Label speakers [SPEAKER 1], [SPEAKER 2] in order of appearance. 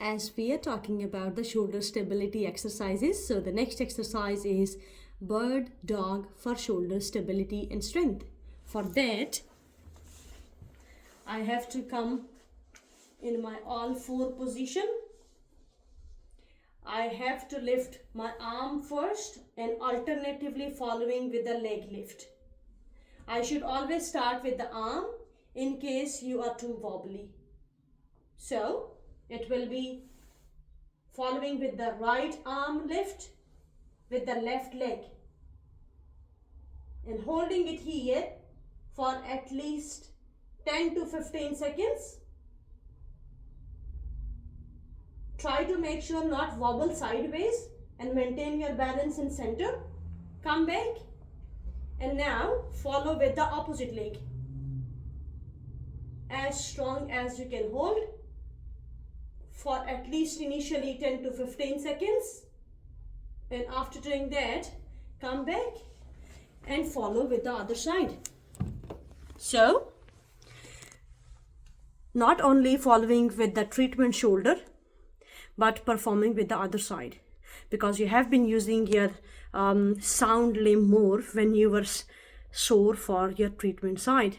[SPEAKER 1] as we are talking about the shoulder stability exercises. So the next exercise is bird dog for shoulder stability and strength. For that, I have to come in my all four position. I have to lift my arm first and alternatively following with the leg lift. I should always start with the arm in case you are too wobbly. So it will be following with the right arm lift with the left leg and holding it here for at least 10 to 15 seconds. Try to make sure not wobble sideways and maintain your balance in center. Come back and now follow with the opposite leg. As strong as you can hold for at least initially 10 to 15 seconds. And after doing that, come back and follow with the other side. So, not only following with the treatment shoulder, but performing with the other side, because you have been using your sound limb more when you were sore for your treatment side.